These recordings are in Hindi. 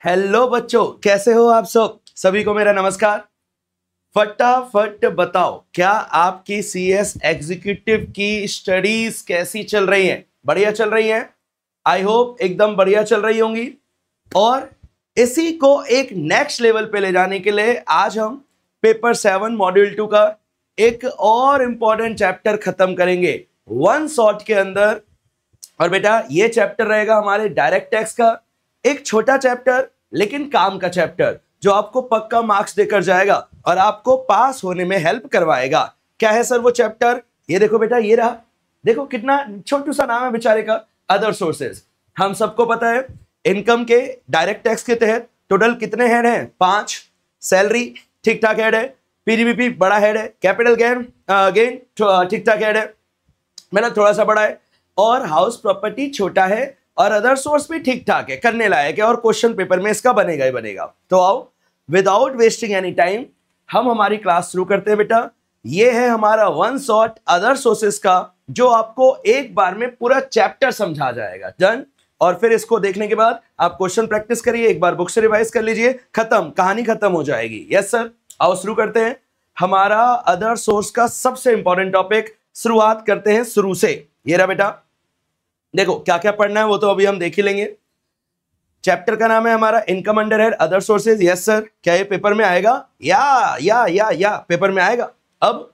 हेलो बच्चों, कैसे हो आप सब? सभी को मेरा नमस्कार। फटाफट बताओ, क्या आपकी सीएस एग्जीक्यूटिव की स्टडीज कैसी चल रही हैं? बढ़िया चल रही हैं? आई होप एकदम बढ़िया चल रही होंगी। और इसी को एक नेक्स्ट लेवल पे ले जाने के लिए आज हम पेपर 7 मॉड्यूल 2 का एक और इंपॉर्टेंट चैप्टर खत्म करेंगे वन शॉट के अंदर। और बेटा ये चैप्टर रहेगा हमारे डायरेक्ट टैक्स का एक छोटा चैप्टर, लेकिन काम का चैप्टर, जो आपको पक्का मार्क्स देकर जाएगा और आपको पास होने में हेल्प करवाएगा। क्या है सर वो चैप्टर? ये देखो बेटा, ये रहा। देखो कितना छोटू सा नाम है बेचारे का, अदर सोर्सेज। हम सबको पता है इनकम के डायरेक्ट टैक्स के तहत टोटल कितने हेड हैं? 5। सैलरी ठीक ठाक हेड है, पीडीपीपी बड़ा हेड है, कैपिटल गेन ठीक ठाक हेड है, मतलब थोड़ा सा बड़ा है, और हाउस प्रॉपर्टी छोटा है, और अदर सोर्स भी ठीक ठाक है, करने लायक है, और क्वेश्चन पेपर में इसका बनेगा ही बनेगा। तो आओ विदाउट वेस्टिंग एनी टाइम हम हमारी क्लास शुरू करते हैं बेटा। ये है हमारा वन शॉट अदर सोर्सेस का, जो आपको एक बार में पूरा चैप्टर समझा जाएगा। डन। और फिर इसको देखने के बाद आप क्वेश्चन प्रैक्टिस करिए, एक बार बुक से रिवाइज कर लीजिए, खत्म, कहानी खत्म हो जाएगी। Yes sir. आओ शुरू करते हैं हमारा अदर सोर्स का सबसे इंपॉर्टेंट टॉपिक। शुरुआत करते हैं शुरू से। ये रहा बेटा, देखो क्या क्या पढ़ना है वो तो अभी हम देख ही लेंगे। चैप्टर का नाम है हमारा income under head other sources. Yes sir. क्या ये पेपर में आएगा? या पेपर में आएगा। अब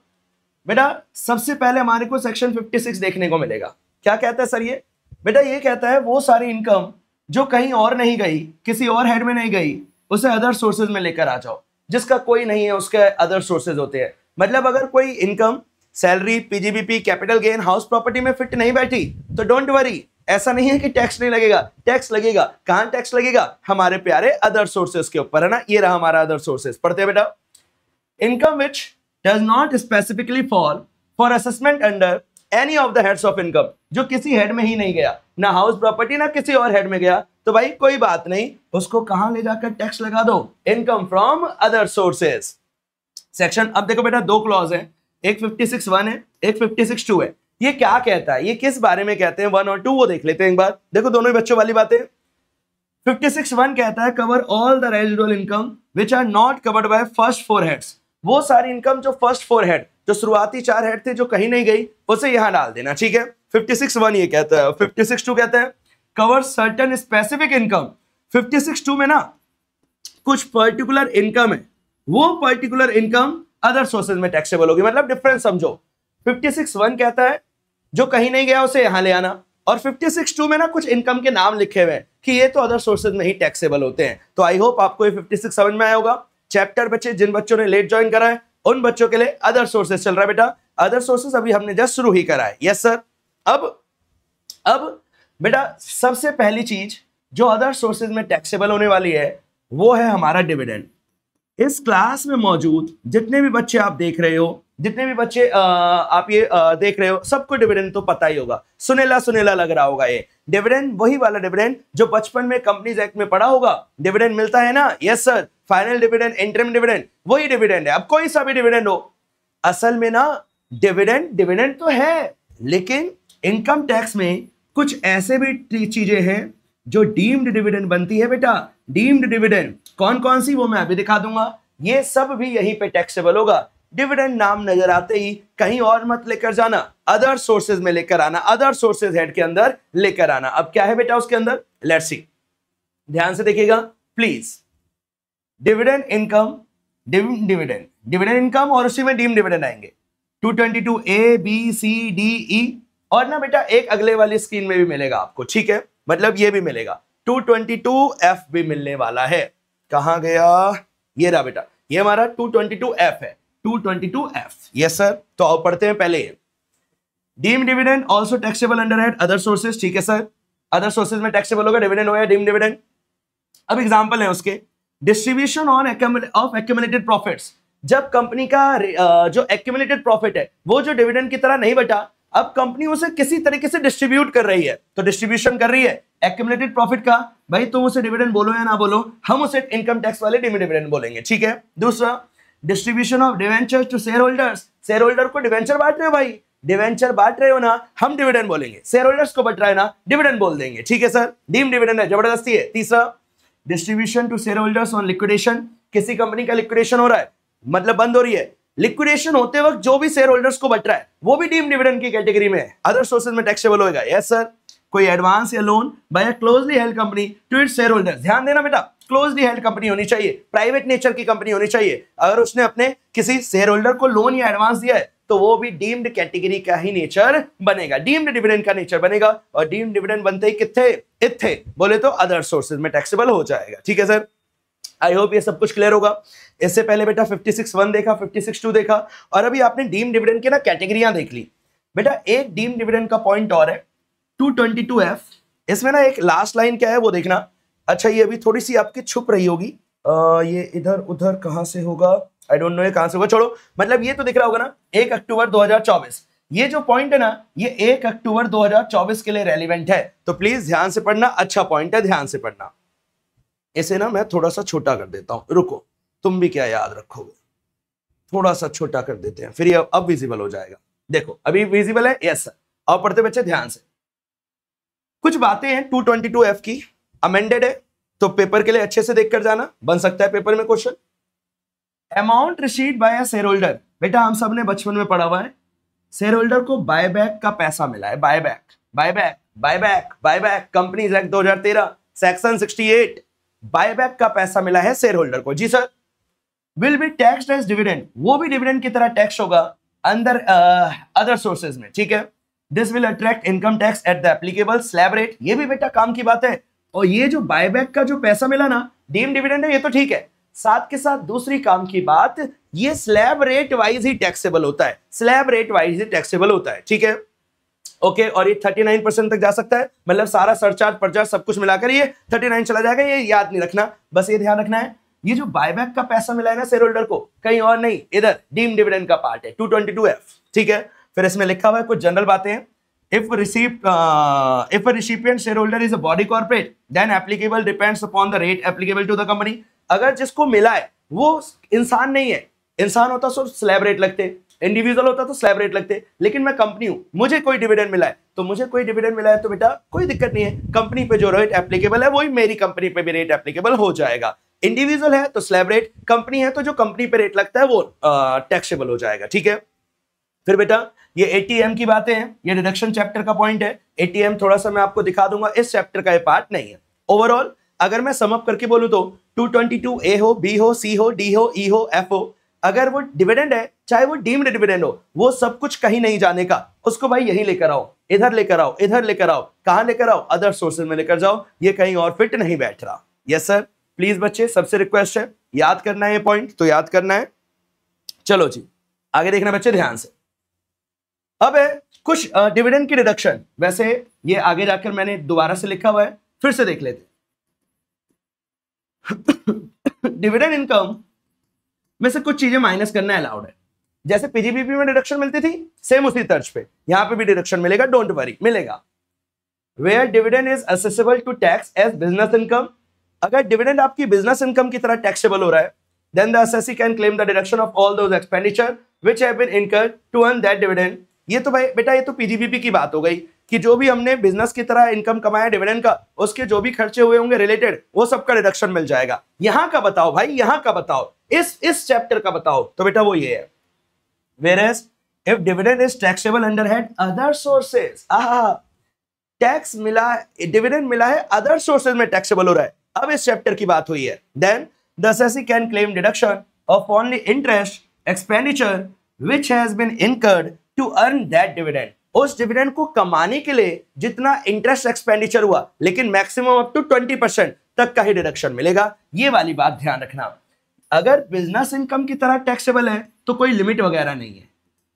बेटा सबसे पहले हमारे को सेक्शन 56 देखने को मिलेगा। क्या कहता है सर ये? बेटा ये कहता है वो सारी इनकम जो कहीं और नहीं गई, किसी और हेड में नहीं गई, उसे अदर सोर्सेज में लेकर आ जाओ। जिसका कोई नहीं है उसके अदर सोर्सेज होते हैं। मतलब अगर कोई income salary, PGBP, capital gain, house property में फिट नहीं बैठी तो डोंट वरी, ऐसा नहीं है कि टैक्स नहीं लगेगा, टैक्स लगेगा। कहां टैक्स लगेगा? हमारे प्यारे अदर सोर्सेस के ऊपर, है ना। ये रहा हमारा अदर सोर्सेस। पढ़ते हैं बेटा। Income which does not specifically fall for assessment under any of the heads of income, जो किसी हेड में ही नहीं गया, ना हाउस प्रॉपर्टी ना किसी और हेड में गया, तो भाई कोई बात नहीं, उसको कहां ले जाकर टैक्स लगा दो? Income from other sources section. अब देखो बेटा, दो क्लॉज है, एक 56(1) है, एक 56(2) है। ये क्या कहता है, ये किस बारे में कहते हैं? 1 और 2 वो देख लेते हैं एक बार। देखो दोनों ही बच्चों वाली बातें। 56(1) कहता है cover all the residual income which are not covered by first 4 heads. वो सारी इनकम जो फर्स्ट 4 हेड, जो शुरुआती 4 हेड थे, जो कहीं नहीं गई, उसे यहां डाल देना। ठीक है। 56(1) ये कहता है। 56(2) कहता है कवर सर्टेन स्पेसिफिक इनकम। 56(2) में ना कुछ पर्टिकुलर इनकम है, वो पर्टिकुलर इनकम अदर सोर्सेज में टैक्सेबल होगी। मतलब डिफरेंस समझो। 56(1) कहता है जो कहीं नहीं गया उसे यहां ले आना, और 56(2) में ना कुछ इनकम के नाम लिखे हुए हैं कि ये तो अदर सोर्सेज में ही टैक्सेबल होते हैं। तो आई होप आपको ये 56 समझ में आया होगा। चैप्टर बच्चे जिन बच्चों ने लेट ज्वाइन करा है उन बच्चों के लिए अदर सोर्सेज चल रहा है बेटा। अदर सोर्सेज अभी हमने जस्ट शुरू ही करा है। Yes sir. अब बेटा सबसे पहली चीज जो अदर सोर्सेज में टैक्सेबल होने वाली है वो है हमारा डिविडेंड। इस क्लास में मौजूद जितने भी बच्चे आप देख रहे हो, जितने भी बच्चे आप ये देख रहे हो, सबको डिविडेंड तो पता ही होगा। सुनेला सुनेला लग रहा होगा ये डिविडेंड, वही वाला डिविडेंड जो बचपन में कंपनीज एक्ट में पढ़ा होगा। डिविडेंड मिलता है ना? Yes sir. Final dividend, interim dividend, वही डिविडेंड है। अब कोई सा भी डिविडेंड हो, असल में ना डिविडेंड तो है, लेकिन इनकम टैक्स में कुछ ऐसे भी चीजें हैं जो डीम्ड डिविडेंड बनती है बेटा। डीम्ड डिविडेंड कौन कौन सी, वो मैं अभी दिखा दूंगा। ये सब भी यहीं पे टैक्सेबल होगा। डिविडेंड नाम नजर आते ही कहीं और मत लेकर जाना, अदर सोर्सेज में लेकर आना, अदर सोर्सेज हेड के अंदर लेकर आना। अब क्या है बेटा उसके अंदर? लेट्स सी, ध्यान से देखिएगा please. Dividend income, dividend income, और उसी में डीम डिविडेंड आएंगे 222 A B C D E, और ना बेटा एक अगले वाली स्क्रीन में भी मिलेगा आपको। ठीक है, मतलब ये भी मिलेगा, 222F भी मिलने वाला है। कहां गया? ये रहा बेटा, ये हमारा 222F है, 222F। Yes sir. तो आओ पढ़ते हैं पहले। Deem dividend also taxable under head other sources. ठीक है सर, अदर सोर्सेज में टैक्सेबल होगा डिविडेंड हो या डीम डिविडेंड। अब एग्जांपल है उसके, distribution on of accumulated profits. जब कंपनी का जो एक्यूमुलेटेड प्रॉफिट है वो जो डिविडेंड की तरह नहीं बचा, अब कंपनी उसे किसी तरीके से डिस्ट्रीब्यूट कर रही है, तो डिस्ट्रीब्यूशन कर रही है एक्यूमुलेटेड प्रॉफिट का। भाई तुम उसे डिविडेंड बोलो या ना बोलो, हम उसे इनकम टैक्स वाले डिविडेंड बोलेंगे। ठीक है। दूसरा, distribution of debentures to share holders. Share holder को डिवेंचर बांट रहे हो भाई, डिवेंचर बांट रहे हो ना, हम डिविडेंड बोलेंगे। शेयर होल्डर्स को बट रहा है ना, डिविडेंड बोल देंगे। ठीक है सर, डीम डिविडेंड है, जबरदस्ती है। तीसरा, distribution to share holders on liquidation, किसी कंपनी का लिक्विडेशन हो रहा है, मतलब बंद हो रही है, लिक्विडेशन होते वक्त जो भी शेयर होल्डर्स को बच रहा है वो भी डीम्ड डिविडेंड की कैटेगरी में है, अदर सोर्सेज में टैक्सेबल होगा। Yes sir. कोई एडवांस या loan by a closely held company to its share holders, ध्यान देना बेटा, क्लोजली हेल्ड कंपनी होनी चाहिए, प्राइवेट नेचर की कंपनी होनी चाहिए। अगर उसने अपने किसी शेयर होल्डर को लोन या एडवांस दिया है तो वो भी डीम्ड कैटेगरी का ही नेचर बनेगा, डीम्ड डिविडेंड का नेचर बनेगा। और डीम्ड डिविडेंड बनते ही कितने, इतने बोले तो अदर सोर्सेज में टैक्सेबल हो जाएगा। ठीक है सर, आई होप ये सब कुछ क्लियर होगा। इससे पहले बेटा 56(1) देखा, 56(2) देखा, और अभी आपने डीम्ड डिविडेंड की ना कैटेगरियां देख ली। बेटा एक डीम्ड डिविडेंड का पॉइंट और है 222F, इसमें ना एक लास्ट लाइन क्या है वो देखना। अच्छा ये अभी थोड़ी सी आपकी छुप रही होगी, ये इधर उधर कहां से होगा, आई डोंट नो ये कहां से होगा, छोड़ो, मतलब ये तो दिख रहा होगा ना 1 अक्टूबर 2024, ये जो पॉइंट है ना ये 1 अक्टूबर 2024 के लिए रेलिवेंट है, तो प्लीज ध्यान से पढ़ना, अच्छा पॉइंट है, ध्यान से पढ़ना। इसे ना मैं थोड़ा सा छोटा कर देता हूं, रुको, तुम भी क्या याद रखोगे, थोड़ा सा छोटा कर देते हैं, फिर ये अब विजिबल हो जाएगा। देखो अभी विजिबल है, यस सर। अब पढ़ते बच्चे ध्यान से, कुछ बातें हैं 222F की, अमेंडेड है, तो पेपर के लिए अच्छे से देख कर जाना, बन सकता है पेपर में question. Amount received by a share holder, बेटा हम सब ने बचपन में पढ़ा हुआ है, शेयर होल्डर को बायबैक का पैसा मिला है, buyback buyback buyback buyback, companies act 2013 section 68, buyback का पैसा मिला है शेयर होल्डर को। जी sir. Will be taxed as dividend, वो भी डिविडेंड की तरह टैक्स होगा अंदर अदर सोर्सेज में। ठीक है, this will attract income tax at the applicable slab rate, ये भी बेटा काम की बात है। और ये जो बायबैक का जो पैसा मिला ना, डीम्ड डिविडेंड है, ये तो ठीक है, साथ के साथ दूसरी काम की बात, ये स्लैब रेट वाइज ही टैक्सेबल होता है, स्लैब रेट वाइज ही टैक्सेबल होता है। ठीक है, ओके, और ये 39% तक जा सकता है, मतलब सारा सरचार्ज परचार्ज सब कुछ मिलाकर ये 39 चला जाएगा, ये याद नहीं रखना, बस ये ध्यान रखना है, ये जो बायबैक का पैसा मिला है ना शेयर होल्डर को, कहीं और नहीं, इधर डीम्ड डिविडेंड का पार्ट है 222F। ठीक है, फिर इसमें लिखा हुआ है कुछ जनरल बातें हैं। If a recipient shareholder is a body corporate, then applicable depends upon the rate applicable to the company. अगर जिसको मिला है वो इंसान नहीं है, इंसान होता तो स्लैब रेट लगते, इंडिविजुअल होता तो स्लैब रेट लगते, लेकिन मैं कंपनी हूं, मुझे कोई डिविडेंड मिला है, तो मुझे कोई डिविडेंड मिला है तो बेटा कोई दिक्कत नहीं है, कंपनी पे जो रेट एप्लीकेबल है वही मेरी कंपनी पे भी रेट एप्लीकेबल हो जाएगा। इंडिविजुअल है तो स्लैब रेट, कंपनी है तो जो कंपनी पे रेट लगता है वो टैक्सेबल हो जाएगा। ठीक है, फिर बेटा ये ATM की बातें हैं, ये डिडक्शन चैप्टर का पॉइंट है। ATM थोड़ा सा मैं आपको दिखा दूंगा, इस चैप्टर का ये पार्ट नहीं है। ओवरऑल अगर मैं सम अप करके बोलूं तो 222A हो, B हो, C हो, D हो, E हो, F हो, अगर वो डिविडेंड है, चाहे वो डीम्ड डिविडेंड हो, वो सब कुछ कहीं नहीं जाने का, उसको भाई यहीं लेकर आओ, इधर लेकर आओ, इधर लेकर आओ, कहां लेकर आओ, अदर सोर्सेज में लेकर जाओ, ये कहीं और फिट नहीं बैठ रहा। यस सर, प्लीज बच्चे सबसे रिक्वेस्ट है, याद करना है ये पॉइंट तो याद करना है। चलो जी आगे देखना बच्चे ध्यान से। अब है कुछ डिविडेंड की रिडक्शन, वैसे ये आगे जाकर मैंने दोबारा से लिखा हुआ है, फिर से देख लेते। डिविडेंड इनकम में से कुछ चीजें माइनस करना अलाउड है, जैसे पीजीबीपी में डिडक्शन मिलती थी, सेम उसी तर्ज पे यहां पे भी डिडक्शन मिलेगा, डोंट वरी मिलेगा। Where dividend is assessable to tax as business income, अगर डिविडेंड आपकी बिजनेस इनकम की तरह टैक्सेबल हो रहा है, then the assessee can claim the deduction of all those expenditure which have been incurred to earn that dividend। ये तो भाई बेटा ये तो पीजीबीपी की बात हो गई कि जो भी हमने बिजनेस की तरह इनकम कमाया डिविडेंड का, उसके जो भी खर्चे हुए होंगे रिलेटेड, वो सबका डिडक्शन मिल जाएगा। यहां का बताओ भाई, यहां का बताओ, इस चैप्टर का बताओ, तो बेटा वो ये है, whereas if dividend is taxable under head other sources, tax मिला, डिविडेंड मिला है, अदर सोर्सेज में टैक्सेबल हो रहा है, अब इस चैप्टर की बात हुई है, then the assessee can claim deduction of only interest expenditure which has been incurred to earn that dividend। उस डिविडेंड को कमाने के लिए जितना इंटरेस्ट एक्सपेंडिचर हुआ, लेकिन मैक्सिमम अप टू 20% तक का ही डिडक्शन मिलेगा। ये वाली बात ध्यान रखना। अगर बिजनेस इनकम की तरह टैक्सेबल है तो कोई लिमिट वगैरह नहीं है,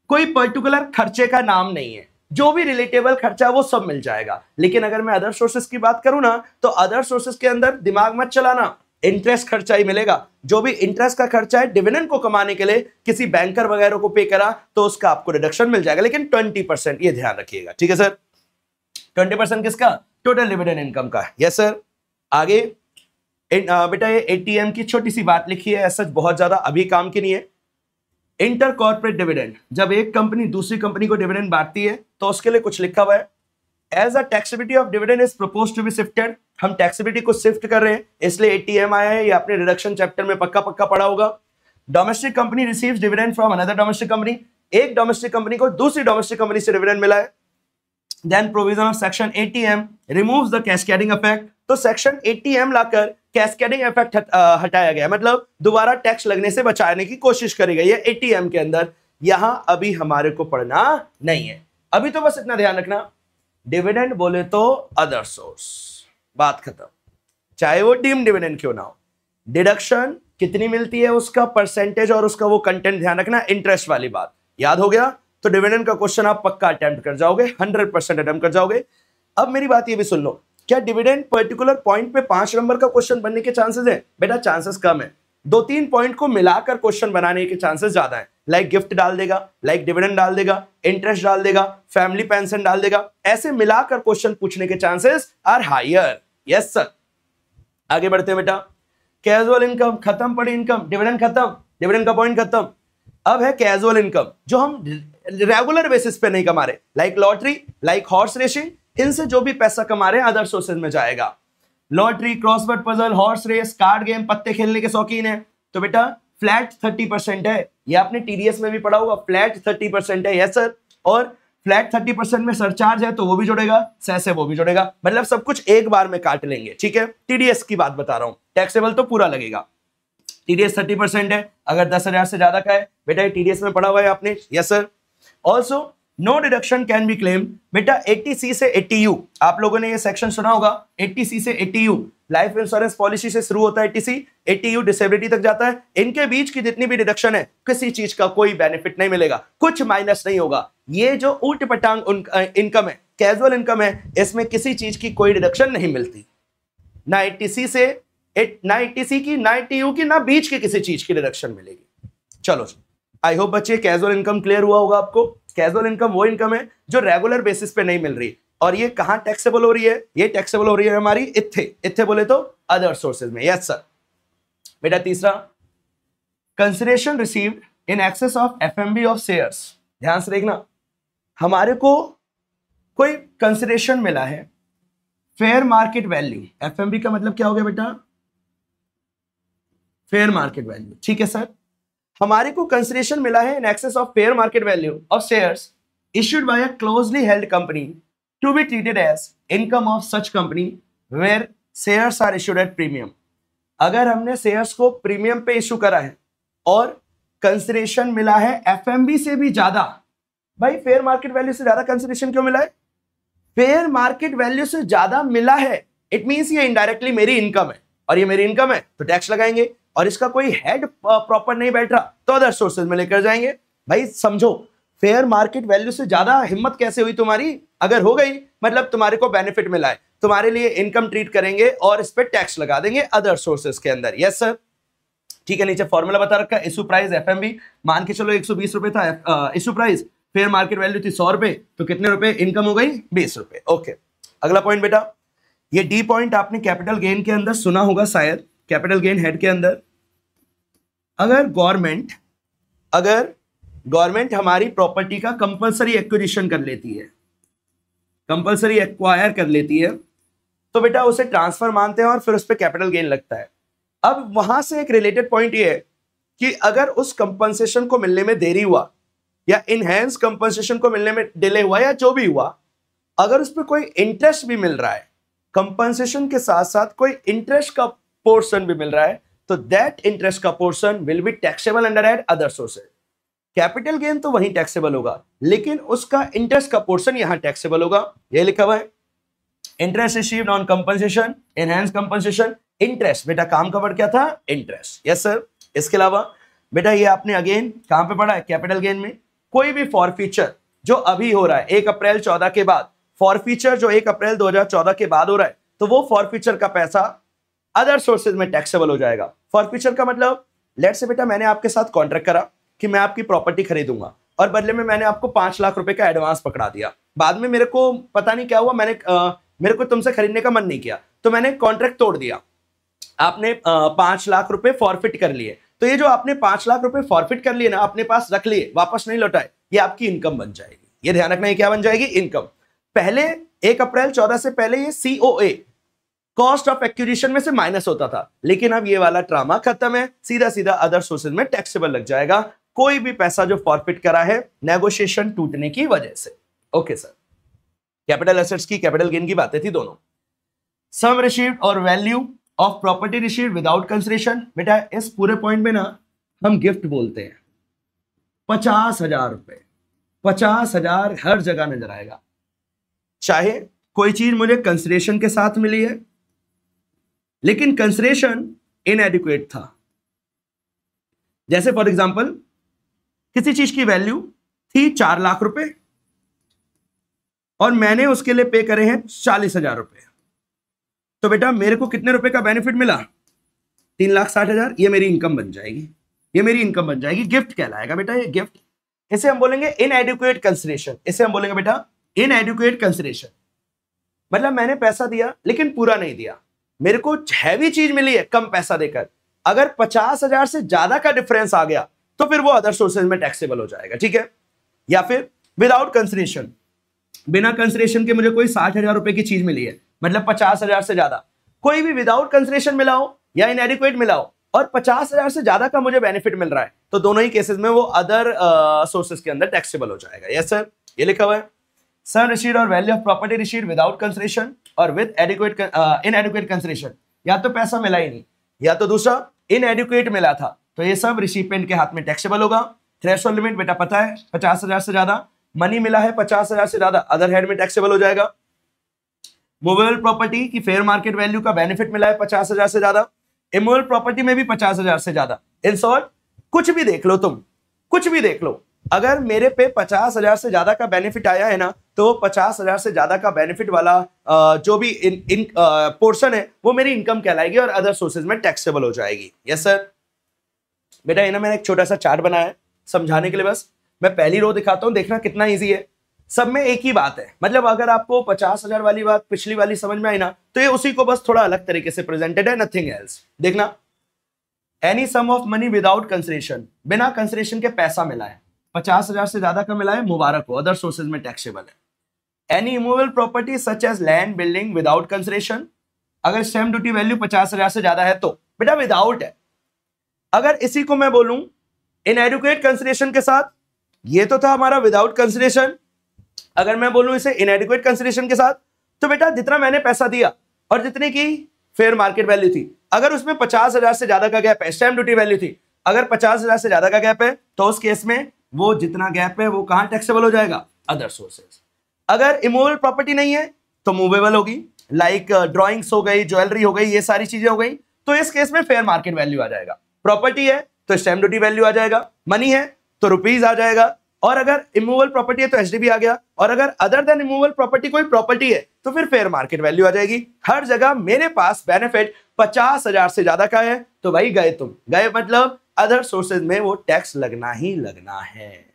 कोई पर्टिकुलर खर्चे का नाम नहीं है, जो भी रिलेटेबल खर्चा वो सब मिल जाएगा। लेकिन अगर मैं अदर सोर्सेज की बात करूं ना, तो अदर सोर्सेज के अंदर दिमाग मत चलाना, इंटरेस्ट खर्चा ही मिलेगा। जो भी इंटरेस्ट का खर्चा है डिविडेंड को कमाने के लिए किसी बैंकर वगैरह को पे करा तो उसका आपको डिडक्शन मिल जाएगा, लेकिन 20%, ये ध्यान रखिएगा। ठीक है सर, 20% किसका? टोटल डिविडेंड इनकम का। Yes sir. आगे बेटा ये ATM की छोटी सी बात लिखी है, सच बहुत ज्यादा अभी काम की नहीं है। इंटर कॉर्पोरेट डिविडेंड, जब एक कंपनी दूसरी कंपनी को डिविडेंड बांटती है तो उसके लिए कुछ लिखा हुआ है, as a taxability of dividend is proposed to be shifted हम टैक्सेबिलिटी को शिफ्ट कर रहे हैं, इसलिए एटीएम आया है। ये आपने रिडक्शन चैप्टर में पक्का पढ़ा होगा। Domestic company receives dividend from another domestic company, एक डोमेस्टिक कंपनी को दूसरी डोमेस्टिक कंपनी से डिविडेंड मिला है। Then provision of section 80M removes the cascading effect, तो सेक्शन 80M लाकर कैस्केडिंग इफेक्ट हटाया गया, मतलब दोबारा टैक्स लगने से बचाने की कोशिश करी गई है 80M के अंदर। यहां अभी हमारे को पढ़ना नहीं है, अभी तो बस इतना ध्यान रखना, डिविडेंड बोले तो अदर सोर्स, बात खत्म, चाहे वो डीम्ड डिविडेंड क्यों ना हो। डिडक्शन कितनी मिलती है, उसका परसेंटेज और उसका वो कंटेंट ध्यान रखना, इंटरेस्ट वाली बात याद हो गया। तो डिविडेंड का क्वेश्चन आप पक्का अटेम्प्ट कर जाओगे, 100% अटेम्प्ट कर जाओगे। अब मेरी बात ये भी सुन लो, क्या डिविडेंड पर्टिकुलर पॉइंट पे 5 नंबर का क्वेश्चन बनने के चांसेस है? बेटा चांसेस कम है, 2-3 पॉइंट को मिलाकर क्वेश्चन बनाने के चांसेस ज्यादा है। लाइक गिफ्ट डाल देगा, लाइक डिविडेंड डाल देगा, इंटरेस्ट डाल देगा, फैमिली पेंशन डाल देगा, ऐसे मिलाकर क्वेश्चन पूछने के chances are higher. Yes sir, आगे बढ़ते हैं बेटा। कैजुअल इनकम खत्म, पड़ी इनकम, डिविडेंड खत्म, डिविडेंड का पॉइंट खत्म। अब है कैजुअल इनकम, जो हम रेगुलर बेसिस पे नहीं कमा रहे, like lottery, like horse racing, इनसे जो भी पैसा कमा रहे हैं अदर सोर्सेज में जाएगा। Lottery, crossword puzzle, horse race, card game, पत्ते खेलने के शौकीन है तो बेटा फ्लैट 30% है। ये आपने टीडीएस में भी पढ़ा होगा, फ्लैट 30% है। यस सर, और फ्लैट 30% में सरचार्ज है तो वो भी जुड़ेगा, सेस है वो भी जुड़ेगा, मतलब सब कुछ एक बार में काट लेंगे। ठीक है, टीडीएस की बात बता रहा हूं, टैक्सेबल तो पूरा लगेगा। टीडीएस 30% है, अगर 10,000 से ज्यादा का है, बेटा ये टीडीएस में पढ़ा हुआ है आपने। Yes sir, also no deduction can be claim, बेटा 80C से 80U, आप लोगों ने ये सेक्शन सुना होगा, 80C से 80U लाइफ इंश्योरेंस पॉलिसी से शुरू होता है 80C, 80U डिसेबिलिटी तक जाता है। इनके बीच की जितनी भी डिडक्शन है, किसी चीज का कोई बेनिफिट नहीं मिलेगा, कुछ माइनस नहीं होगा। ये जो उल्ट पटांग इनकम है, कैजुअल इनकम है, इसमें किसी चीज की कोई डिडक्शन नहीं मिलती, ना 80C से ना 80C की, ना 80U की, ना बीच की किसी चीज की डिडक्शन मिलेगी। चलो आई होप बच्चे कैजुअल इनकम क्लियर हुआ होगा आपको। कैजुअल इनकम वो इनकम है जो रेगुलर बेसिस पे नहीं मिल रही, और ये कहां टैक्सेबल हो रही है? ये टैक्सेबल हो रही है हमारी इत्थे बोले तो अदर सोर्सेज में। Yes sir. बेटा तीसरा, consideration received in excess of FMB of shares, ध्यान से देखना, हमारे को कोई कंसिडरेशन मिला है फेयर मार्केट वैल्यू, एफएमबी का मतलब क्या हो गया बेटा? Fair market value. ठीक है सर, हमारे को कंसिडरेशन मिला है in excess of fair market value of shares issued by a closely held company to be treated as income of such company where shares are issued at premium। अगर हमने शेयर्स को प्रीमियम पे इशू करा है और कंसिडरेशन मिला है एफएमबी से भी ज्यादा, भाई फेयर मार्केट वैल्यू से ज्यादा कंसिडरेशन क्यों मिला है? फेयर मार्केट वैल्यू से ज्यादा मिला है, इट मींस ये इनडायरेक्टली मेरी इनकम है, और ये मेरी इनकम है तो टैक्स लगाएंगे, और इसका कोई हेड प्रॉपर नहीं बैठ रहा तो अदर सोर्सेज में लेकर जाएंगे। भाई समझो, फेयर मार्केट वैल्यू से ज्यादा हिम्मत कैसे हुई तुम्हारी? अगर हो गई मतलब तुम्हारे को बेनिफिट मिला है, तुम्हारे लिए इनकम ट्रीट करेंगे और इस पे टैक्स लगा देंगे अदर सोर्सेज के अंदर। यस सर, ठीक है। नीचे फॉर्मूला बता रखा है, इशू प्राइस एफएमबी, मान के चलो 120 रुपए था issue price, fair market value थी 100 रुपए, तो कितने रुपए इनकम हो गई? 20 रुपए। ओके, अगला पॉइंट बेटा, ये डी पॉइंट आपने कैपिटल गेन के अंदर सुना होगा शायद, कैपिटल गेन हेड के अंदर, अगर गवर्नमेंट हमारी प्रॉपर्टी का कंपलसरी एक्विजिशन कर लेती है, कंपलसरी एक्वायर कर लेती है, तो बेटा उसे ट्रांसफर मानते हैं और फिर उस पर कैपिटल गेन लगता है। अब वहां से एक रिलेटेड पॉइंट ये है कि अगर उस कंपनसेशन को मिलने में देरी हुआ या इनहेंस कंपनसेशन को मिलने में डिले हुआ या जो भी हुआ, अगर उस पर कोई इंटरेस्ट भी मिल रहा है, कंपनसेशन के साथ साथ कोई इंटरेस्ट का पोर्शन भी मिल रहा है, तो दैट इंटरेस्ट का portion will be taxable under head other sources. Capital gain तो वहीं टैक्सेबल होगा, लेकिन उसका इंटरेस्ट का पोर्शन यहां टैक्सेबल होगा। ये लिखा हुआ है, interest received on compensation, enhance compensation, interest, बेटा काम का वर्ड क्या था? इंटरेस्ट। Yes sir. इसके अलावा बेटा ये आपने अगेन कहां पे पढ़ा है? कैपिटल गेन में। कोई भी फॉरफीचर जो अभी हो रहा है 1 अप्रैल 14 के बाद, फॉरफीचर जो 1 अप्रैल 2014 के बाद हो रहा है, तो वो फॉरफीचर का पैसा अदर सोर्सेज में टैक्सेबल हो जाएगा। फॉरफीचर का मतलब, लेट्स से बेटा मैंने आपके साथ कॉन्ट्रैक्ट करा कि मैं आपकी प्रॉपर्टी खरीदूंगा और बदले में मैंने आपको 5 लाख रुपए का एडवांस पकड़ा दिया, बाद में मेरे को पता नहीं क्या हुआ, मेरे को तुमसे खरीदने का मन नहीं किया, तो मैंने कॉन्ट्रैक्ट तोड़ दिया, आपने 5 लाख रुपए फॉरफिट कर लिए, तो ये जो आपने 5 लाख रुपए फॉरफिट कर लिए ना, अपने पास रख लिए, वापस नहीं लौटाए, ये आपकी इनकम बन जाएगी। ये ध्यान रखना, ये क्या बन जाएगी? इनकम। पहले 1 अप्रैल 14 से पहले ये COA, कॉस्ट ऑफ एक्विजिशन में से माइनस होता था, लेकिन अब ये वाला ड्रामा खत्म है, सीधा सीधा अदर सोर्सेज में टैक्सेबल लग जाएगा कोई भी पैसा जो फॉरफिट करा है नेगोशिएशन टूटने की वजह से। ओके सर, कैपिटल एसेट्स की कैपिटल गेन की बातें थी दोनों। सम रिसीव्ड और value of property received without consideration, बेटा इस पूरे पॉइंट में ना हम गिफ्ट बोलते हैं। 50,000 रुपए, 50,000 हर जगह नजर आएगा, चाहे कोई चीज मुझे कंसिडरेशन के साथ मिली है लेकिन कंसिडरेशन इनएडिक्वेट था। जैसे फॉर एग्जांपल किसी चीज की वैल्यू थी 4 लाख रुपए और मैंने उसके लिए पे करे हैं 40,000 रुपए, तो बेटा मेरे को कितने रुपए का बेनिफिट मिला? 3,60,000। ये मेरी इनकम बन जाएगी, ये मेरी इनकम बन जाएगी, गिफ्ट कहलाएगा बेटा ये गिफ्ट। इसे हम बोलेंगे इनएडिक्वेट कंसिडरेशन, इसे हम बोलेंगे बेटा इनएडिक्वेट कंसिडरेशन। मतलब मैंने पैसा दिया लेकिन पूरा नहीं दिया, मेरे को हैवी चीज मिली है कम पैसा देकर। अगर 50,000 से ज्यादा का डिफरेंस आ गया तो फिर वो अदर सोर्सेज में टैक्सेबल हो जाएगा, ठीक है। या फिर विदाउट कंसिडरेशन, बिना कंसिडरेशन के मुझे कोई 60,000 रुपए की चीज मिली है, मतलब 50,000 से ज्यादा, कोई भी विदाउट कंसिडरेशन मिला हो या इनएडिक्वेट मिला हो और 50,000 से ज्यादा का मुझे बेनिफिट मिल रहा है, तो दोनों ही केसेस में वो अदर सोर्सेज के अंदर टैक्सेबल हो जाएगा। यस सर, ये लिखा हुआ है। सम रिसीव्ड और value of property received without consideration और विद एडिक्वेट इनएडिक्वेट कंसिडरेशन, या तो पैसा मिला ही नहीं या तो दूसरा इनएडिक्वेट मिला था, तो ये सब रिसिपिएंट के हाथ में टैक्सेबल होगा। थ्रेशोल्ड लिमिट बेटा पता है 50,000 से ज्यादा, मनी मिला है 50,000 से ज्यादा, अदर हेड में टैक्सेबल हो जाएगा। मूवेबल प्रॉपर्टी की फेयर मार्केट वैल्यू का बेनिफिट मिला है 50,000 से ज्यादा, इमूवेबल प्रॉपर्टी में भी 50,000 से ज्यादा। इन शॉर्ट कुछ भी देख लो तुम, कुछ भी देख लो, अगर मेरे पे 50,000 से ज्यादा का बेनिफिट आया है ना, तो 50,000 से ज्यादा का बेनिफिट वाला जो भी इन पोर्शन है वो मेरी इनकम कहलाएगी और अदर सोर्सेज में टैक्सेबल हो जाएगी। Yes sir. बेटा ये ना मैंने एक छोटा सा चार्ट बनाया है समझाने के लिए, बस मैं पहली रो दिखाता हूं, देखना कितना इजी है। सब में एक ही बात है, मतलब अगर आपको 50,000 वाली बात पिछली वाली समझ में आई ना, तो ये उसी को बस थोड़ा अलग तरीके से प्रेजेंटेड है, नथिंग एल्स। देखना, any sum of money without consideration, बिना कंसिडरेशन के पैसा मिला है, 50,000 से ज्यादा का मिला है, मुबारक हो, अदर सोर्सेज में टैक्सेबल है। Any immovable property such as land building without consideration, अगर स्टैम्प ड्यूटी वैल्यू 50,000 से ज्यादा है तो बेटा विदाउट है। अगर इसी को मैं बोलूं इनएडिक्वेट कंसिडरेशन के साथ, ये तो था हमारा विदाउट कंसिडरेशन, अगर मैं बोलूं इसे इनएडिक्वेट कंसिडरेशन के साथ, तो बेटा जितना मैंने पैसा दिया और जितने की फेयर मार्केट वैल्यू थी, अगर उसमें 50,000 से ज्यादा का गैप है, स्टैम्प ड्यूटी वैल्यू थी, अगर 50,000 से ज्यादा का गैप है, तो उस केस में वो जितना गैप है वो कहां टैक्सेबल हो जाएगा? Other sources. अगर इमूवेबल प्रॉपर्टी नहीं है तो मूवेबल होगी, लाइक ड्राइंग्स हो गई, ज्वेलरी हो गई, ये सारी चीजें हो गई, तो इस केस में फेयर मार्केट वैल्यू आ जाएगा। प्रॉपर्टी है तो स्टैम्प ड्यूटी वैल्यू आ जाएगा, मनी है तो रुपीज आ जाएगा, और अगर इमूवेबल प्रॉपर्टी है तो एचडीबी आ गया, और अगर अदर देन इमूवेबल प्रॉपर्टी कोई प्रॉपर्टी है तो फिर फेयर मार्केट वैल्यू आ जाएगी। हर जगह मेरे पास बेनिफिट 50,000 से ज्यादा का है तो भाई गए तुम, गए मतलब अदर सोर्सेज में वो टैक्स लगना ही लगना है,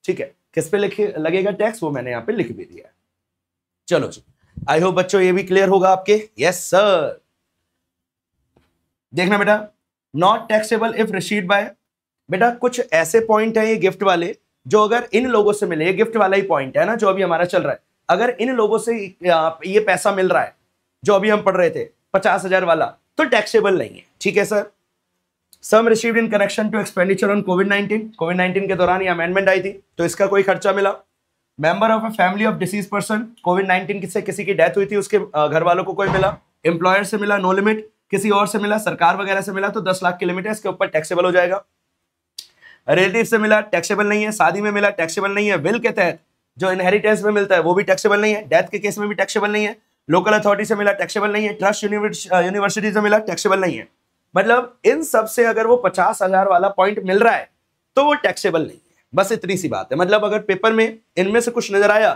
ठीक है। किस पे लगेगा टैक्स वो मैंने यहां पे लिख भी दिया। चलो जी, आई होप बच्चों ये भी क्लियर होगा आपके। Yes sir. देखना बेटा, not taxable if received by, बेटा कुछ ऐसे पॉइंट है ये गिफ्ट वाले जो अगर इन लोगों से मिले, ये गिफ्ट वाला ही पॉइंट है ना जो अभी हमारा चल रहा है, अगर इन लोगों से ये पैसा मिल रहा है जो अभी हम पढ़ रहे थे 50,000 वाला, तो टैक्सेबल नहीं है, ठीक है sir. Some received in connection to expenditure on कोविड-19 के दौरान ये अमेंडमेंट आई थी तो इसका कोई खर्चा मिला। Member of a family of disease person, कोविड-19 से किसी की डेथ हुई थी, उसके घर वालों को कोई मिला, एम्प्लॉयर से मिला, नो लिमिट, किसी और से मिला, सरकार वगैरह से मिला तो 10 लाख की लिमिट है, इसके ऊपर टैक्सेबल हो जाएगा। रिलेटिव से मिला, टैक्सेबल नहीं है, शादी में मिला, टैक्सेबल नहीं है, विल के तहत जो इनहेरिटेंस में मिलता है वो भी टैक्सेबल नहीं है, डेथ के केस में भी टैक्सेबल नहीं है, लोकल अथॉरिटी से मिला, टैक्सेबल नहीं है, ट्रस्ट यूनिवर्सिटी से मिला, टैक्सेबल नहीं है। मतलब इन सब से अगर वो 50,000 वाला पॉइंट मिल रहा है तो वो टैक्सेबल नहीं है, बस इतनी सी बात है। मतलब अगर पेपर में इनमें से कुछ नजर आया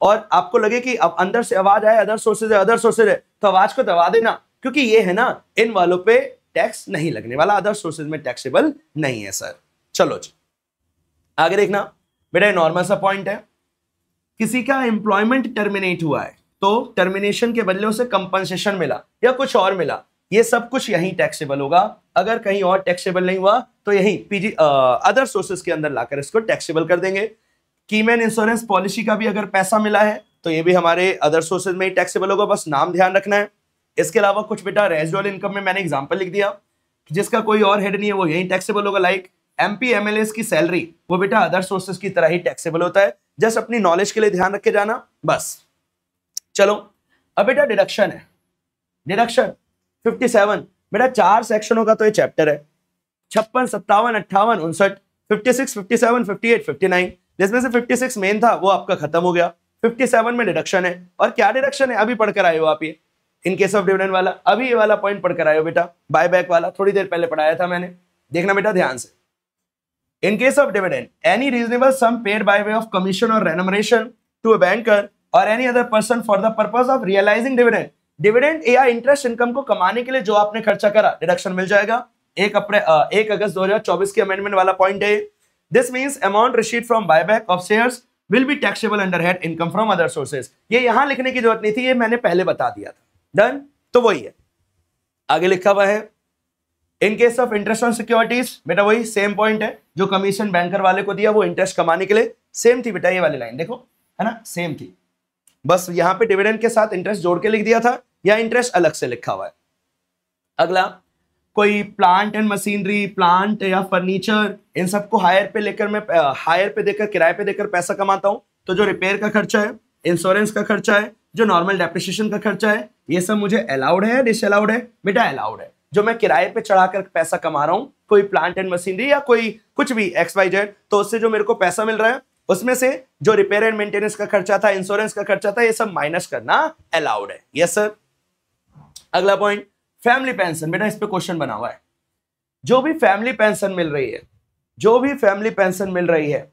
और आपको लगे कि अब अंदर से आवाज आए अदर सोर्सेज है, अदर सोर्सेज है, तो आवाज को दबा देना, क्योंकि ये है ना इन वालों पे टैक्स नहीं लगने वाला, अदर सोर्सेज में टैक्सेबल नहीं है सर। चलो जी आगे देखना बेटा, नॉर्मल सा पॉइंट है, किसी का एम्प्लॉयमेंट टर्मिनेट हुआ है तो टर्मिनेशन के बदले उसे कंपनसेशन मिला या कुछ और मिला, ये सब कुछ यहीं टैक्सेबल होगा। अगर कहीं और टैक्सेबल नहीं हुआ तो यहीं पीजी अदर सोर्सेज के अंदर लाकर इसको टैक्सेबल कर देंगे। कीमैन इंश्योरेंस पॉलिसी का भी अगर पैसा मिला है तो ये भी हमारे अदर सोर्सेज में ही टैक्सेबल होगा, बस नाम ध्यान रखना है। इसके अलावा कुछ बेटा रेजिडुअल इनकम में मैंने एग्जांपल लिख दिया जिसका कोई और हेड नहीं है, वो यही टैक्सेबल होगा। लाइक एमपी एमएलएस की सैलरी, वो बेटा अदर सोर्सेज की तरह ही टैक्सेबल होता है। जस्ट अपनी नॉलेज के लिए ध्यान रख के जाना बस। चलो अब बेटा डिडक्शन है, डिडक्शन 57 बेटा 4 सेक्शनों का तो ये चैप्टर है, 56, 57, 58, 59, 56, 57, 58, 59, जिसमें से 56 मेन था वो आपका खत्म हो गया। 57 में डिडक्शन है, और क्या डिडक्शन है अभी पढ़कर आए हो आप, ये इन केस ऑफ डिविडेंड वाला अभी ये वाला पॉइंट पढ़कर आए हो बेटा, बाय बैक वाला थोड़ी देर पहले पढ़ाया था मैंने, देखना बेटा ध्यान से। In case of dividend any reasonable sum paid by way of commission और रेनमरेशन टू अ बैंकर और any other person for the purpose of realising dividend, dividend या इंटरेस्ट इनकम को कमाने के लिए जो आपने खर्चा करा डिडक्शन मिल जाएगा। 1 अगस्त 2024 के अमेंडमेंट वाला पॉइंट है। This means amount received from buyback of shares will be taxable under head income from other sources. ये यहां लिखने की जरूरत नहीं थी, ये मैंने पहले बता दिया था। डन, तो वही है, आगे लिखा हुआ है इन case of interest on securities, बेटा वही सेम पॉइंट है जो कमीशन बैंकर वाले को दिया, वो इंटरेस्ट कमाने के लिए सेम थी बेटा, ये वाली लाइन देखो है ना, सेम थी, बस यहां पे डिविडेंड के साथ इंटरेस्ट जोड़ के लिख दिया था, या इंटरेस्ट अलग से लिखा हुआ है। अगला, कोई प्लांट एंड मशीनरी, प्लांट या फर्नीचर, इन सबको हायर पे लेकर मैं हायर पे देकर किराए पे देकर पैसा कमाता हूं, तो जो रिपेयर का खर्चा है, इंश्योरेंस का खर्चा है, जो नॉर्मल डेप्रिसिएशन का खर्चा है, ये सब मुझे अलाउड है, डिसअलाउड है बेटा, अलाउड है। जो मैं किराए पे चढ़ाकर पैसा कमा रहा हूं, कोई प्लांट एंड मशीनरी या कोई कुछ भी XYZ, तो उससे जो मेरे को पैसा मिल रहा है उसमें से जो रिपेयर एंड मेंटेनेंस का खर्चा था, इंश्योरेंस का खर्चा था, ये सब माइनस करना अलाउड है। Yes sir. अगला पॉइंट, फैमिली पेंशन, बेटा इस पे क्वेश्चन बना हुआ है। जो भी फैमिली पेंशन मिल रही है, जो भी फैमिली पेंशन मिल रही है,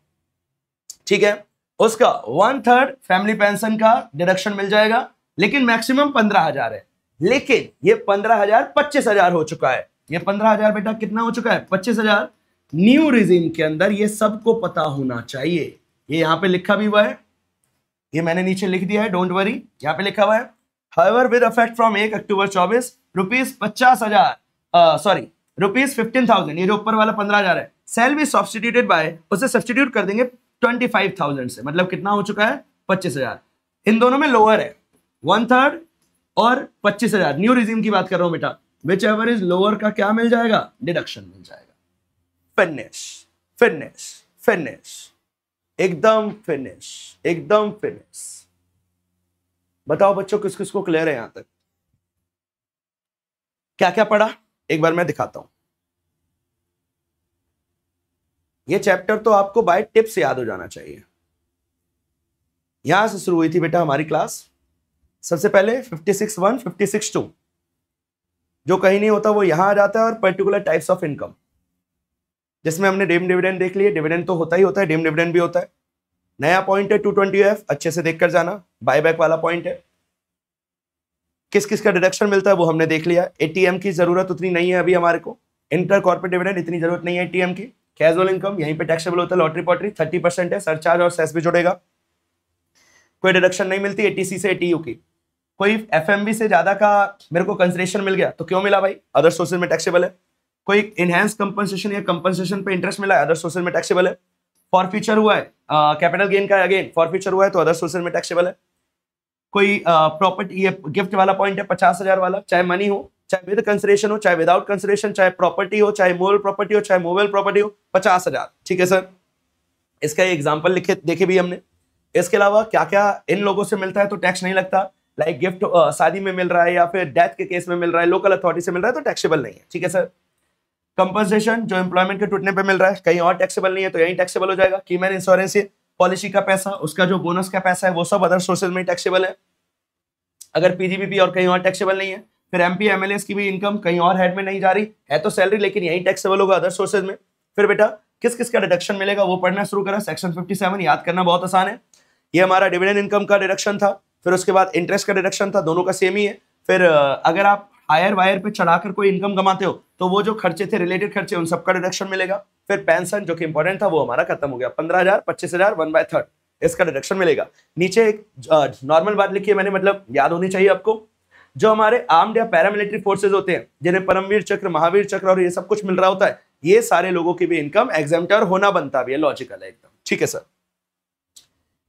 ठीक है, उसका 1/3 फैमिली पेंशन का डिडक्शन मिल जाएगा, लेकिन मैक्सिमम 15,000 है। लेकिन ये 15,000 25,000 हो चुका है। ये 15,000 बेटा कितना हो चुका है, 25,000। न्यू रिजीम के अंदर ये सबको पता होना चाहिए। ये यहां पे लिखा भी हुआ है, ये मैंने नीचे लिख दिया है, डोंट वरी, यहां पे लिखा हुआ है however with effect from 1 October 24 rupees 15,000, ये जो ऊपर वाला 15,000 है, सेल बी सब्स्टिट्यूटेड बाय, उसे सब्स्टिट्यूट कर देंगे 25,000 से, मतलब कितना हो चुका है 25,000। इन दोनों में लोअर है 1/3 और 25,000, न्यू रिजीम की बात कर रहा हूं बेटा, विच एवर इज लोअर का क्या मिल जाएगा, डिडक्शन मिल जाएगा। फिनिश फिनिश फिनिश, एकदम फिनिश, एकदम फिनिश। बताओ बच्चों किस किस को क्लियर है यहां तक, क्या क्या पढ़ा, एक बार मैं दिखाता हूं। ये चैप्टर तो आपको बाय टिप्स याद हो जाना चाहिए। यहां से शुरू हुई थी बेटा हमारी क्लास। सबसे पहले 56(1), 56(2), जो कहीं नहीं होता वो यहां आ जाता है, और पर्टिकुलर टाइप्स ऑफ इनकम, जिसमें हमने डीम डिविडेंड देख लिए, डिविडेंड तो होता ही होता है, डीम डिविडेंड भी होता है। नया पॉइंट है 220F, अच्छे से देखकर जाना, बायबैक वाला पॉइंट है। किस किस का डिडक्शन मिलता है वो हमने देख लिया। ATM की जरूरत उतनी नहीं है अभी हमारे को, इंटर कॉर्पोरेट डिविडेंड इतनी जरूरत नहीं है ATM की। कैजुअल इनकम यहीं पे टैक्सेबल होता है, लॉटरी पॉटरी 30% है, सरचार्ज और सेस भी जुड़ेगा। कोई डिडक्शन नहीं मिलती ATC से ATU की। कोई FMV से ज्यादा का मेरे को कंसिडरेशन मिल गया तो क्यों मिला भाई, अदर सोर्सेज में टैक्सेबल है। कोई इनहैंस कंपनसेशन या कंपनसेशन पे इंटरेस्ट मिला है, अदर सोर्सेज में टैक्सेबल है। फॉरफीचर हुआ है, कैपिटल गेन का अगेन फॉरफीचर हुआ है तो अदर सोर्सेज में टैक्सेबल है। कोई प्रॉपर्टी, ये गिफ्ट वाला पॉइंट है 50,000 वाला, चाहे मनी हो, चाहे विद कंसिडरेशन हो, चाहे विदाउट कंसिडरेशन, चाहे प्रॉपर्टी हो, चाहे मूवेबल प्रॉपर्टी हो, चाहे मूवेबल प्रॉपर्टी हो, 50,000। ठीक है सर, इसका एग्जाम्पल लिखे देखे भी हमने। इसके अलावा क्या क्या इन लोगों से मिलता है तो टैक्स नहीं लगता, लाइक गिफ्ट शादी में मिल रहा है या फिर डेथ के केस में मिल रहा है, लोकल अथॉरिटी से मिल रहा है तो टैक्सेबल नहीं है। ठीक है सर। कंपनसेशन जो एम्प्लॉयमेंट के टूटने पे मिल रहा है, कहीं और टैक्सेबल नहीं है तो यही टैक्सेबल हो जाएगा। कीमैन इंश्योरेंस पॉलिसी का पैसा, उसका जो बोनस का पैसा है वो सब अदर सोर्सेज में टैक्सेबल है। अगर PGBP और कहीं और टैक्सेबल नहीं है, फिर MP MLAs की भी इनकम कहीं और हेड में नहीं जा रही है तो सैलरी, लेकिन यही टैक्सेबल होगा अदर सोर्सेज में। फिर बेटा किस किस का डिडक्शन मिलेगा वो पढ़ना शुरू करा। सेक्शन 57 याद करना बहुत आसान है। ये हमारा डिविडेंड इनकम का डिडक्शन था, फिर उसके बाद इंटरेस्ट का डिडक्शन था, दोनों का सेम ही है। फिर अगर आप हायर वायर पे चढ़ाकर कोई इनकम कमाते हो तो वो जो खर्चे थे, रिलेटेड खर्चे, उन सबका डिडक्शन मिलेगा। फिर पेंशन जो कि इंपॉर्टेंट था वो हमारा खत्म हो गया, 15,000, 25,000, 1/3 इसका डिडक्शन मिलेगा। नीचे एक नॉर्मल बात लिखी है मैंने, मतलब याद होनी चाहिए आपको, जो हमारे आर्म्ड या पैरामिलिट्री फोर्सेज होते हैं जिन्हें परमवीर चक्र, महावीर चक्र और ये सब कुछ मिल रहा होता है, ये सारे लोगों की भी इनकम एग्जेम्प्टर होना बनता भी है, लॉजिकल है एकदम। ठीक है सर।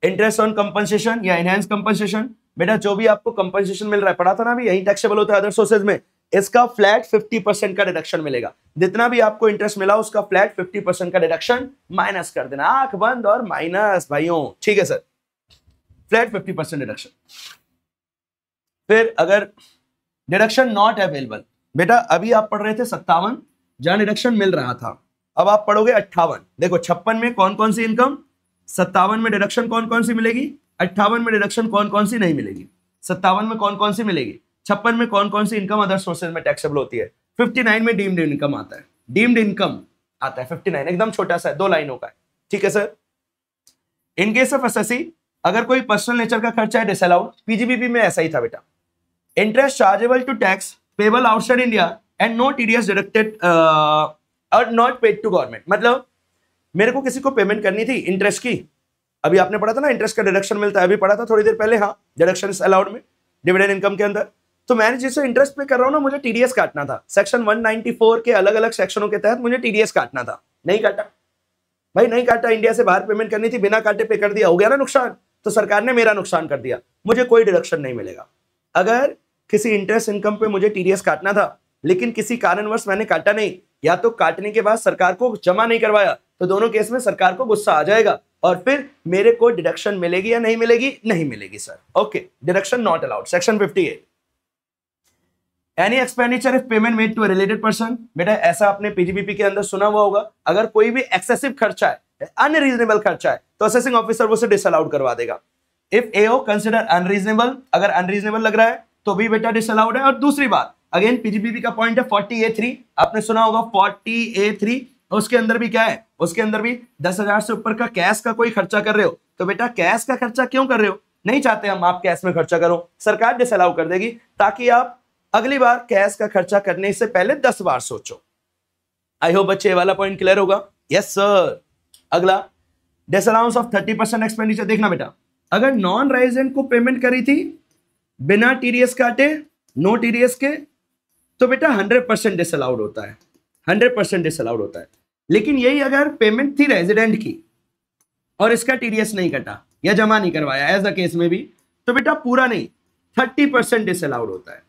इंटरेस्ट ऑन कंपनसेशन या इनहैंस कंपनसेशन, बेटा जो भी आपको कंपनसेशन मिल रहा है, पढ़ा था ना अभी, यही टैक्सेबल होता है अदर सोर्सेज में, इसका फ्लैट 50% का डिडक्शन मिलेगा। जितना भी आपको इंटरेस्ट मिला उसका फ्लैट 50% का डिडक्शन माइनस कर देना, आंख बंद और माइनस भाइयों, ठीक है सर, फ्लैट 50% डिडक्शन। फिर अगर डिडक्शन नॉट अवेलेबल, बेटा अभी आप पढ़ रहे थे 57 जहां डिडक्शन मिल रहा था, अब आप पढ़ोगे 58। देखो 56 में कौन कौन सी इनकम, 57 में डिडक्शन कौन कौन सी मिलेगी, 58 में डिडक्शन कौन कौन सी नहीं मिलेगी, 57 में कौन कौन सी मिलेगी, 56 में कौन कौन सी इनकम अदर सोर्सेज में टैक्सेबल होती है, 59 में डीम्ड इनकम आता है, डीम्ड इनकम आता है 59, एकदम छोटा सा है, 2 लाइनों का है, ठीक है sir. In case of SSC अगर कोई पर्सनल नेचर का खर्चा है डिसअलाउड, पीजीबीपी में ऐसा ही था बेटा, interest chargeable to tax payable outside India and no TDS deducted और नॉट पेड टू गवर्नमेंट। मतलब मेरे को किसी को पेमेंट करनी थी इंटरेस्ट की, अभी आपने पढ़ा था ना इंटरेस्ट का डिडक्शन मिलता है, अभी पढ़ा था थोड़ी देर पहले, हाँ डिडक्शन इज अलाउड में डिविडेंड इनकम के अंदर। तो मैंने जिससे इंटरेस्ट पे कर रहा हूं ना, मुझे टीडीएस काटना था, सेक्शन 194 के अलग अलग सेक्शनों के तहत मुझे टीडीएस काटना था, नहीं काटा भाई, नहीं काटा, इंडिया से बाहर पेमेंट करनी थी, बिना काटे पे कर दिया, हो गया ना नुकसान, तो सरकार ने मेरा नुकसान कर दिया, मुझे कोई डिडक्शन नहीं मिलेगा। अगर किसी इंटरेस्ट इनकम पे मुझे टीडीएस काटना था लेकिन किसी कारणवश मैंने काटा नहीं, या तो काटने के बाद सरकार को जमा नहीं करवाया, तो दोनों केस में सरकार को गुस्सा आ जाएगा और फिर मेरे को डिडक्शन मिलेगी या नहीं मिलेगी, नहीं मिलेगी sir. Okay, deduction not allowed, section 58। Any expenditure if payment made to a related person, बेटा ऐसा आपने पीजीबीपी के अंदर सुना हुआ होगा, अगर कोई भी एक्सेसिव खर्चा है, अनरीजनेबल खर्चा है, तो असेसिंग ऑफिसर वो उसे डिसअलाउड करवा देगा। इफ एओ कंसिडर अनरीजनेबल, अगर अनरीजनेबल लग रहा है तो भी बेटा डिसअलाउड है। और दूसरी बात, अगेन पीजीबीपी का पॉइंट है 40A3, आपने सुना होगा 40A3, उसके अंदर भी क्या है, उसके अंदर भी 10,000 से ऊपर का कैश का कोई खर्चा कर रहे हो तो बेटा कैश का खर्चा क्यों कर रहे हो, नहीं चाहते हम आप कैश में खर्चा करो, सरकार डिसअलाउ कर देगी, ताकि आप अगली बार कैश का खर्चा करने से पहले 10 बार सोचो। आई होप बच्चे ये वाला पॉइंट क्लियर होगा। Yes sir. अगला, डिसअलाउंस ऑफ 30% एक्सपेंडिचर। देखना बेटा, अगर नॉन रेजिडेंट को पेमेंट करी थी बिना टीडीएस काटे, नो टीडीएस के, तो बेटा 100% डिसअलाउड होता है, 100% डिसअलाउड होता है। लेकिन यही अगर पेमेंट थी रेजिडेंट की और इसका टीडीएस नहीं कटा या जमा नहीं करवाया, एज द केस में भी, तो बेटा पूरा नहीं, 30% डिसअलाउड होता है।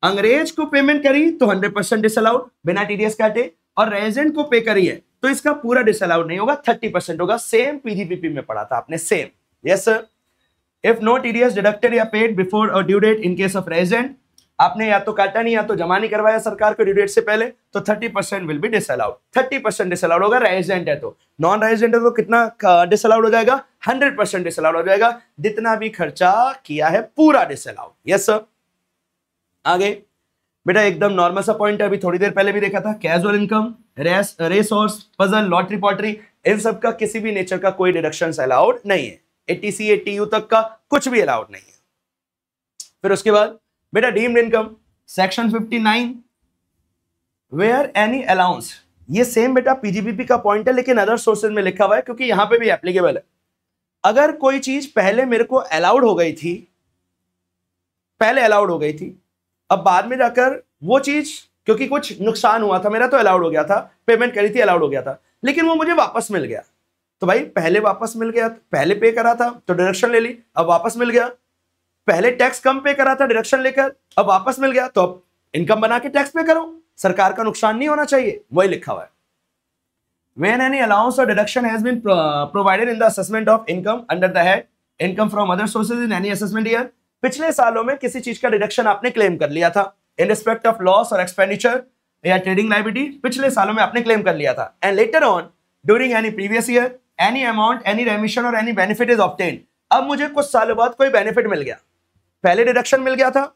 अंग्रेज को पेमेंट करी तो 100% डिसअलाउड बिना टीडीएस काटे, और रेजिडेंट को पे करी है तो इसका पूरा डिसअलाउड नहीं होगा, 30% होगा। सेम पीजीबीपी में पढ़ा था आपने, same. Yes sir. If no TDS deducted या पेड बिफोर और due date in case of resident, आपने या तो काटा नहीं या तो जमा नहीं करवाया सरकार को ड्यू डेट से पहले, तो 30% विल बी डिसअलाउड, 30% डिसअलाउड होगा। रेजिडेंट है तो, नॉन रेजिडेंट है तो कितना डिसअलाउड हो जाएगा, 100% डिसअलाउड हो जाएगा, जितना भी खर्चा किया है पूरा डिसअलाउड। Yes sir. आगे बेटा एकदम नॉर्मल सा पॉइंट है, अभी थोड़ी देर पहले भी देखा था, casual income, race horse, puzzle, lottery pottery, इन सब का किसी भी नेचर का कोई डिडक्शन अलाउड नहीं है, एटीसी एटीयू तक का कुछ भी अलाउड नहीं है। फिर उसके बाद बेटा deemed income, section 59, where any allowance, ये सेम बेटा पीजीबीपी का पॉइंट है लेकिन अदर सोर्सेज में लिखा हुआ है क्योंकि यहां पे भी एप्लीकेबल है। अगर कोई चीज पहले मेरे को अलाउड हो गई थी, पहले अलाउड हो गई थी, अब बाद में जाकर वो चीज क्योंकि कुछ नुकसान हुआ था मेरा तो अलाउड हो गया था, पेमेंट करी थी अलाउड हो गया था, लेकिन वो मुझे वापस मिल गया, तो भाई पहले वापस मिल गया, पहले पे करा था तो डिडक्शन ले ली, अब वापस मिल गया, पहले टैक्स कम पे करा था डिडक्शन लेकर, अब वापस मिल गया, तो अब इनकम बना के टैक्स पे करो, सरकार का नुकसान नहीं होना चाहिए, वही लिखा हुआ है। When any allowance or deduction has been provided in the assessment of income under the head income from other sources in any assessment year, पिछले सालों में किसी चीज का डिडक्शन आपने क्लेम कर लिया था इन रिस्पेक्ट ऑफ लॉस और एक्सपेंडिचर या ट्रेडिंग लायबिलिटी, पिछले सालों में आपने क्लेम कर लिया था, and later on during any previous year any amount any रेमिशन और एनी बेनिफिट इज ऑब्टेन्ड, अब मुझे कुछ सालों बाद कोई बेनिफिट मिल गया, पहले डिडक्शन मिल गया था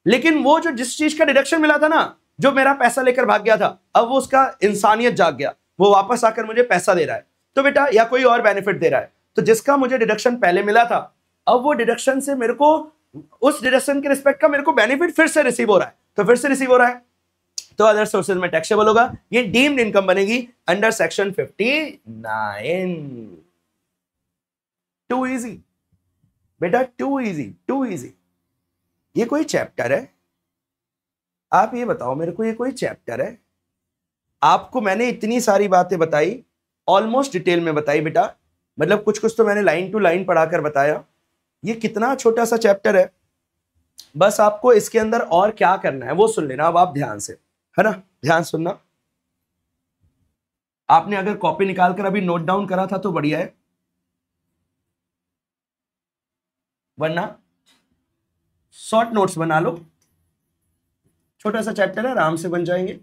लेकिन वो जो जिस चीज का डिडक्शन मिला था ना, जो मेरा पैसा लेकर भाग गया था, अब वो उसका इंसानियत जाग गया, वो वापस आकर मुझे पैसा दे रहा है, तो बेटा या कोई और बेनिफिट दे रहा है, तो जिसका मुझे डिडक्शन पहले मिला था अब वो डिडक्शन से मेरे को उस डिडक्शन के रिस्पेक्ट का मेरे को बेनिफिट फिर से रिसीव हो रहा है, तो फिर से रिसीव हो रहा है तो अदर सोर्सेज में टैक्सेबल होगा, ये डीम्ड इनकम बनेगी अंडर सेक्शन 59। टू इजी बेटा, टू इजी। ये कोई चैप्टर है? आप ये बताओ मेरे को, ये कोई चैप्टर है? आपको मैंने इतनी सारी बातें बताई, ऑलमोस्ट डिटेल में बताई बेटा, मतलब कुछ कुछ तो मैंने लाइन टू लाइन पढ़ाकर बताया, ये कितना छोटा सा चैप्टर है, बस आपको इसके अंदर और क्या करना है वो सुन लेना अब आप ध्यान से, है ना, ध्यान सुनना। आपने अगर कॉपी निकाल कर अभी नोट डाउन करा था तो बढ़िया है, वरना शॉर्ट नोट्स बना लो। छोटा सा चैप्टर है, आराम से बन जाएंगे,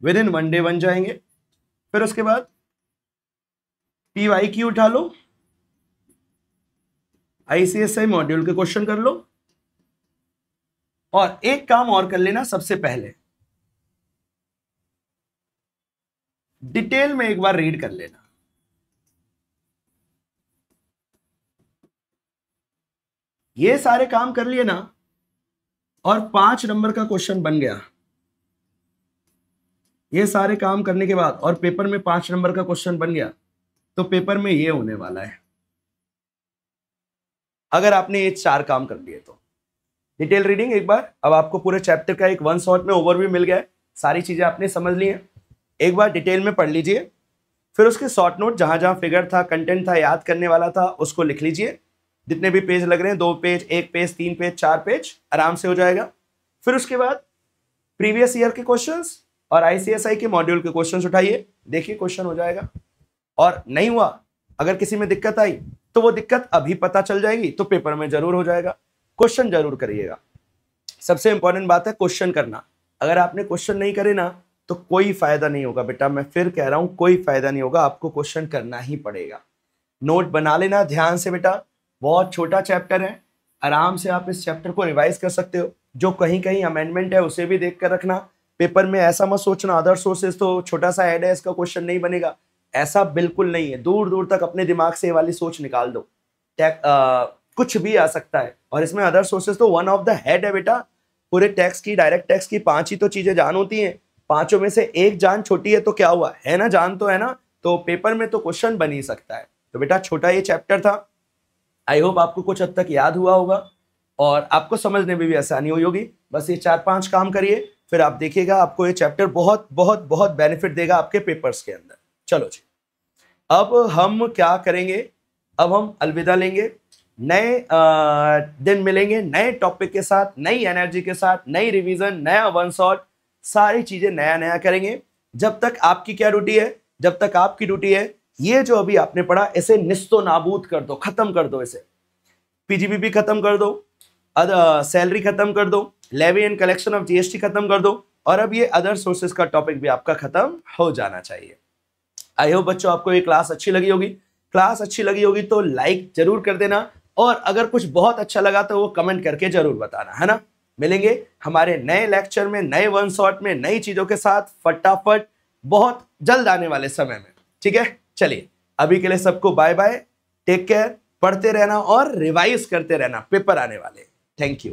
विद इन 1 डे बन जाएंगे। फिर उसके बाद PYQ उठा लो, ICSI मॉड्यूल के क्वेश्चन कर लो, और एक काम और कर लेना, सबसे पहले डिटेल में एक बार रीड कर लेना। ये सारे काम कर लिए ना, और 5 नंबर का क्वेश्चन बन गया। ये सारे काम करने के बाद और पेपर में 5 नंबर का क्वेश्चन बन गया, तो पेपर में ये होने वाला है, अगर आपने ये 4 काम कर लिए तो। डिटेल रीडिंग एक बार, अब आपको पूरे चैप्टर का एक वन शॉट में ओवरव्यू मिल गया है, सारी चीजें आपने समझ ली हैं, एक बार डिटेल में पढ़ लीजिए। फिर उसके शॉर्ट नोट, जहां जहां फिगर था, कंटेंट था, याद करने वाला था, उसको लिख लीजिए। जितने भी पेज लग रहे हैं, 2 पेज, 1 पेज, 3 पेज, 4 पेज, आराम से हो जाएगा। फिर उसके बाद प्रीवियस ईयर के क्वेश्चंस और ICSI के मॉड्यूल के क्वेश्चंस उठाइए, देखिए क्वेश्चन हो जाएगा। और नहीं हुआ, अगर किसी में दिक्कत आई तो वो दिक्कत अभी पता चल जाएगी, तो पेपर में जरूर हो जाएगा। क्वेश्चन जरूर करिएगा, सबसे इंपॉर्टेंट बात है क्वेश्चन करना। अगर आपने क्वेश्चन नहीं करे ना तो कोई फायदा नहीं होगा बेटा, मैं फिर कह रहा हूं, कोई फायदा नहीं होगा, आपको क्वेश्चन करना ही पड़ेगा। नोट बना लेना ध्यान से बेटा, बहुत छोटा चैप्टर है, आराम से आप इस चैप्टर को रिवाइज कर सकते हो। जो कहीं कहीं अमेंडमेंट है उसे भी देख कर रखना। पेपर में ऐसा मत सोचना अदर सोर्सेज तो छोटा सा ऐड है, इसका क्वेश्चन नहीं बनेगा, ऐसा बिल्कुल नहीं है। दूर दूर तक अपने दिमाग से ये वाली सोच निकाल दो, कुछ भी आ सकता है। और इसमें अदर सोर्सेज तो वन ऑफ द हेड है बेटा, पूरे टैक्स की, डायरेक्ट टैक्स की 5 ही तो चीजें जान होती हैं, 5 में से एक जान छोटी है तो क्या हुआ, है ना, जान तो है ना, तो पेपर में तो क्वेश्चन बन ही सकता है। तो बेटा छोटा ये चैप्टर था, आई होप आपको कुछ हद तक याद हुआ होगा और आपको समझने में भी आसानी हुई होगी। बस ये 4-5 काम करिए, फिर आप देखिएगा आपको ये चैप्टर बहुत बहुत बहुत बेनिफिट देगा आपके पेपर्स के अंदर। चलो जी, अब हम क्या करेंगे, अब हम अलविदा लेंगे, नए दिन मिलेंगे नए टॉपिक के साथ, नई एनर्जी के साथ, नई रिवीजन, नया वन शॉट, सारी चीजें नया नया करेंगे। जब तक आपकी क्या ड्यूटी है, जब तक आपकी ड्यूटी है ये जो अभी आपने पढ़ा इसे निस्तो नाबूद कर दो, खत्म कर दो, इसे PGBP खत्म कर दो, सैलरी खत्म कर दो, levy and collection of GST खत्म कर दो, और अब ये अदर सोर्सेज का टॉपिक भी आपका खत्म हो जाना चाहिए। आई होप बच्चों आपको ये क्लास अच्छी लगी होगी। क्लास अच्छी लगी होगी तो लाइक जरूर कर देना, और अगर कुछ बहुत अच्छा लगा तो वो कमेंट करके जरूर बताना, है ना। मिलेंगे हमारे नए लेक्चर में, नए वन शॉट में, नई चीजों के साथ, फटाफट, बहुत जल्द आने वाले समय में। ठीक है, चलिए अभी के लिए सबको बाय बाय, टेक केयर, पढ़ते रहना और रिवाइज करते रहना, पेपर आने वाले। Thank you.